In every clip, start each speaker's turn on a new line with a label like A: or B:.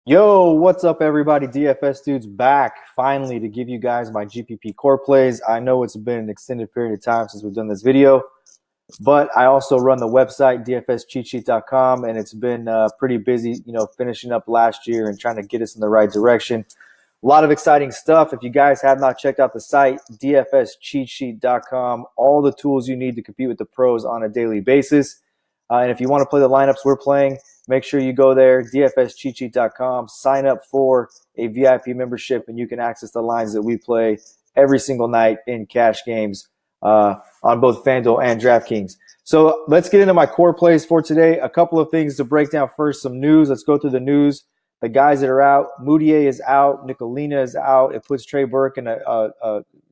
A: Yo, what's up, everybody? DFS Dude's back finally to give you guys my GPP core plays. I know it's been an extended period of time since we've done this video, but I also run the website dfscheatsheet.com, and it's been pretty busy, finishing up last year and trying to get us in the right direction. A lot of exciting stuff. If you guys have not checked out the site, dfscheatsheet.com, all the tools you need to compete with the pros on a daily basis. And if you want to play the lineups we're playing, make sure you go there, dfscheatsheet.com, sign up for a VIP membership, and you can access the lines that we play every single night in cash games on both FanDuel and DraftKings. So let's get into my core plays for today. A couple of things to break down first, some news. Let's go through the news. The guys that are out, Moutier is out, Nicolina is out. It puts Trey Burke in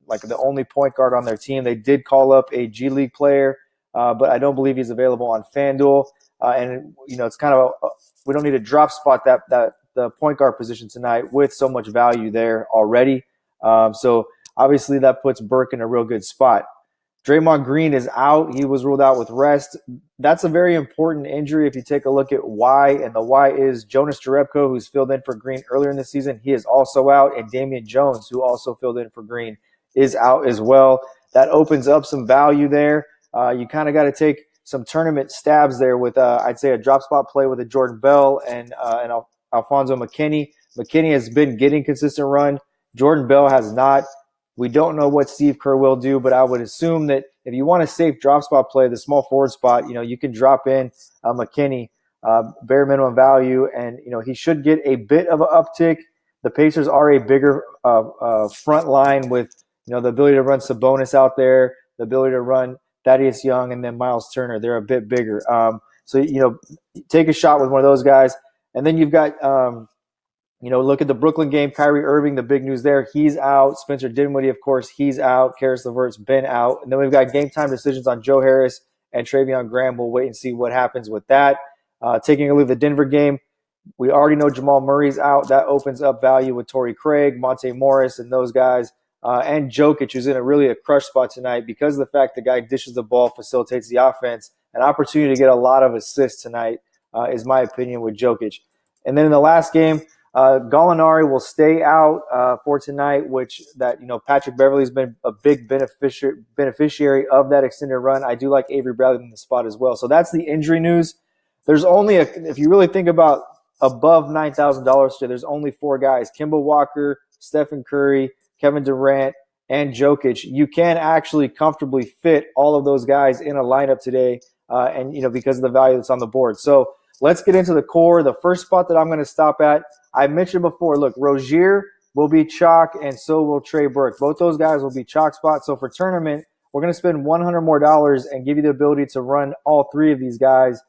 A: like the only point guard on their team. They did call up a G League player, but I don't believe he's available on FanDuel. And it's kind of we don't need to drop spot that the point guard position tonight with so much value there already. So obviously that puts Burke in a real good spot. Draymond Green is out. He was ruled out with rest. That's a very important injury if you take a look at why, and the why is Jonas Jerebko, who's filled in for Green earlier in the season. He is also out, and Damian Jones, who also filled in for Green, is out as well. That opens up some value there. You kind of got to take some tournament stabs there with, I'd say, a drop spot play with a Jordan Bell and Alfonso McKinney. McKinney has been getting consistent run. Jordan Bell has not. We don't know what Steve Kerr will do, but I would assume that if you want a safe drop spot play, the small forward spot, you can drop in McKinney, bare minimum value, and he should get a bit of an uptick. The Pacers are a bigger front line with the ability to run Sabonis out there, the ability to run Thaddeus Young, and then Miles Turner. They're a bit bigger. So take a shot with one of those guys, and then you've got. Look at the Brooklyn game. Kyrie Irving, the big news there. He's out. Spencer Dinwiddie, of course, he's out. Karis LeVert's been out. And then we've got game time decisions on Joe Harris and Travion Graham. We'll wait and see what happens with that. Taking a look at the Denver game, we already know Jamal Murray's out. That opens up value with Torrey Craig, Monte Morris, and those guys. And Jokic, who's in a crush spot tonight because of the fact the guy dishes the ball, facilitates the offense. An opportunity to get a lot of assists tonight is my opinion with Jokic. And then in the last game, Gallinari will stay out for tonight, which Patrick Beverley's been a big beneficiary of that extended run. I do like Avery Bradley in the spot as well. So that's the injury news. There's only if you really think about above $9,000 today, there's only four guys: Kemba Walker, Stephen Curry, Kevin Durant, and Jokic. You can actually comfortably fit all of those guys in a lineup today, and because of the value that's on the board. So let's get into the core. The first spot that I'm going to stop at, I mentioned before, look, Rozier will be chalk, and so will Trey Burke. Both those guys will be chalk spots. So for tournament, we're going to spend $100 more and give you the ability to run all three of these guys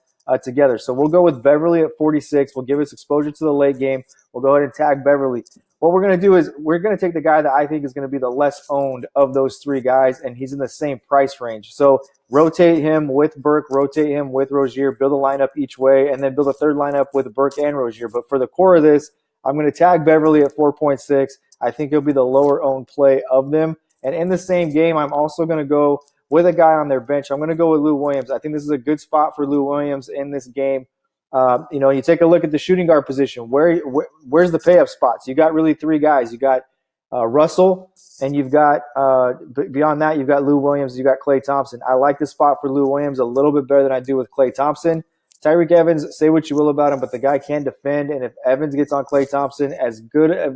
A: together. So we'll go with Beverly at 46. We'll give us exposure to the late game. We'll go ahead and tag Beverly. What we're going to do is we're going to take the guy that I think is going to be the less owned of those three guys, and he's in the same price range. So rotate him with Burke, rotate him with Rozier, build a lineup each way, and then build a third lineup with Burke and Rozier. But for the core of this, I'm going to tag Beverly at 4.6. I think he'll be the lower owned play of them. And in the same game, I'm also going to go with a guy on their bench. I'm going to go with Lou Williams. I think this is a good spot for Lou Williams in this game. You take a look at the shooting guard position. Where's the pay-up spots? You got really three guys. You got Russell, and you've got beyond that, you've got Lou Williams. You got Klay Thompson. I like this spot for Lou Williams a little bit better than I do with Klay Thompson. Tyreek Evans, say what you will about him, but the guy can defend. And if Evans gets on Klay Thompson, as good of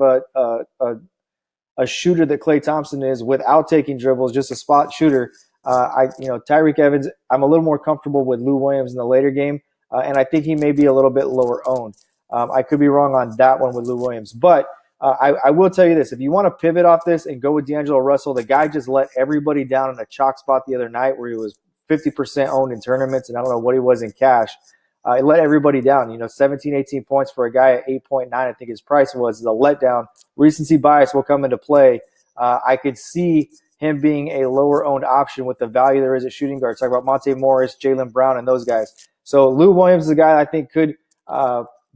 A: a shooter that Klay Thompson is without taking dribbles, just a spot shooter, Tyreek Evans, I'm a little more comfortable with Lou Williams in the later game. And I think he may be a little bit lower owned. I could be wrong on that one with Lou Williams. But I will tell you this. If you want to pivot off this and go with D'Angelo Russell, the guy just let everybody down in a chalk spot the other night where he was 50% owned in tournaments, and I don't know what he was in cash. It let everybody down. 17, 18 points for a guy at 8.9, I think his price was, is a letdown. Recency bias will come into play. I could see him being a lower-owned option with the value there is at shooting guard. Talk about Monte Morris, Jaylen Brown, and those guys. So Lou Williams is a guy I think could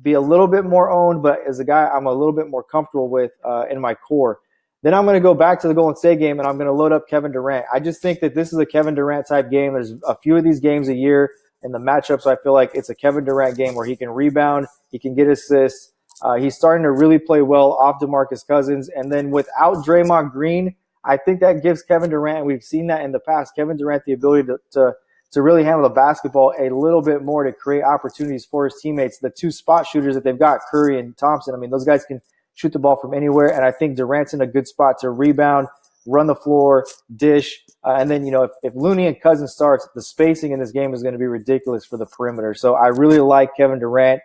A: be a little bit more owned, but is a guy I'm a little bit more comfortable with in my core. Then I'm going to go back to the Golden State game, and I'm going to load up Kevin Durant. I just think that this is a Kevin Durant-type game. There's a few of these games a year in the matchups. I feel like it's a Kevin Durant game where he can rebound, he can get assists. He's starting to really play well off DeMarcus Cousins. And then without Draymond Green, I think that gives Kevin Durant, and we've seen that in the past, Kevin Durant the ability to really handle the basketball a little bit more, to create opportunities for his teammates. The two spot shooters that they've got, Curry and Thompson, I mean, those guys can shoot the ball from anywhere, and I think Durant's in a good spot to rebound, run the floor, dish, and then, if Looney and Cousins starts, the spacing in this game is going to be ridiculous for the perimeter. So I really like Kevin Durant.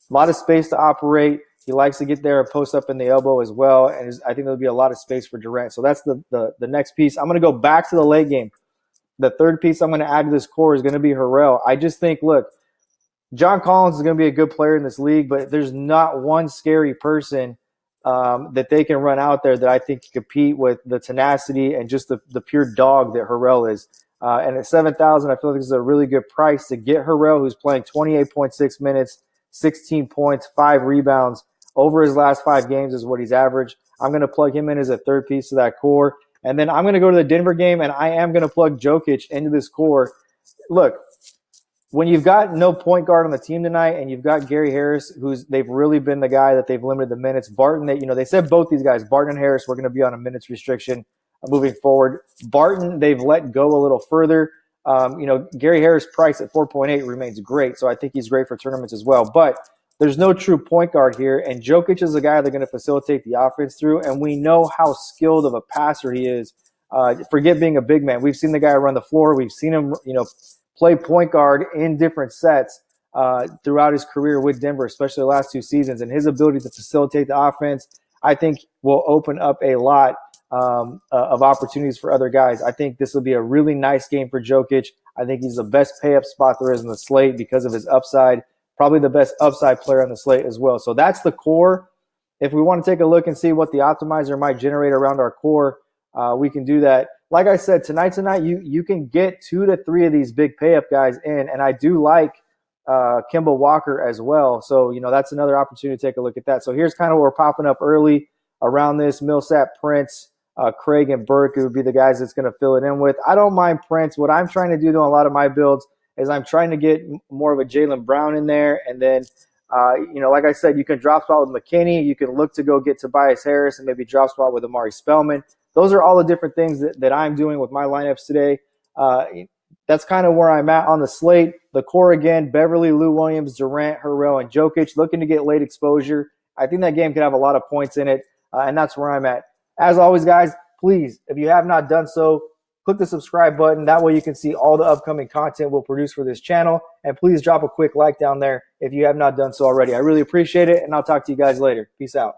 A: A lot of space to operate. He likes to get there and post up in the elbow as well, and I think there'll be a lot of space for Durant. So that's the next piece. I'm going to go back to the late game. The third piece I'm going to add to this core is going to be Harrell. I just think, look, John Collins is going to be a good player in this league, but there's not one scary person that they can run out there that I think can compete with the tenacity and just the pure dog that Harrell is. And at $7,000, I feel like this is a really good price to get Harrell, who's playing 28.6 minutes, 16 points, 5 rebounds over his last 5 games is what he's averaged. I'm going to plug him in as a third piece of that core. And then I'm going to go to the Denver game, and I am going to plug Jokic into this core. Look, when you've got no point guard on the team tonight, and you've got Gary Harris, they've really been the guy that they've limited the minutes. Barton, they said both these guys, Barton and Harris, were going to be on a minutes restriction moving forward. Barton, they've let go a little further. Gary Harris' price at 4.8 remains great, so I think he's great for tournaments as well. But there's no true point guard here, and Jokic is the guy they're going to facilitate the offense through, and we know how skilled of a passer he is. Forget being a big man. We've seen the guy run the floor. We've seen him, play point guard in different sets throughout his career with Denver, especially the last 2 seasons. And his ability to facilitate the offense, I think, will open up a lot of opportunities for other guys. I think this will be a really nice game for Jokic. I think he's the best pay-up spot there is in the slate because of his upside. Probably the best upside player on the slate as well. So that's the core. If we want to take a look and see what the optimizer might generate around our core, we can do that. Like I said, tonight, you can get 2 to 3 of these big pay-up guys in, and I do like Kemba Walker as well. So, that's another opportunity to take a look at that. So here's kind of what we're popping up early around this. Millsap, Prince, Craig, and Burke would be the guys that's going to fill it in with. I don't mind Prince. What I'm trying to do a lot of my builds is I'm trying to get more of a Jaylen Brown in there. And then, like I said, you can drop spot with McKinney. You can look to go get Tobias Harris and maybe drop spot with Amari Spellman. Those are all the different things that I'm doing with my lineups today. That's kind of where I'm at on the slate. The core again, Beverly, Lou Williams, Durant, Harrell, and Jokic, looking to get late exposure. I think that game could have a lot of points in it, and that's where I'm at. As always, guys, please, if you have not done so, click the subscribe button. That way you can see all the upcoming content we'll produce for this channel. And please drop a quick like down there if you have not done so already. I really appreciate it, and I'll talk to you guys later. Peace out.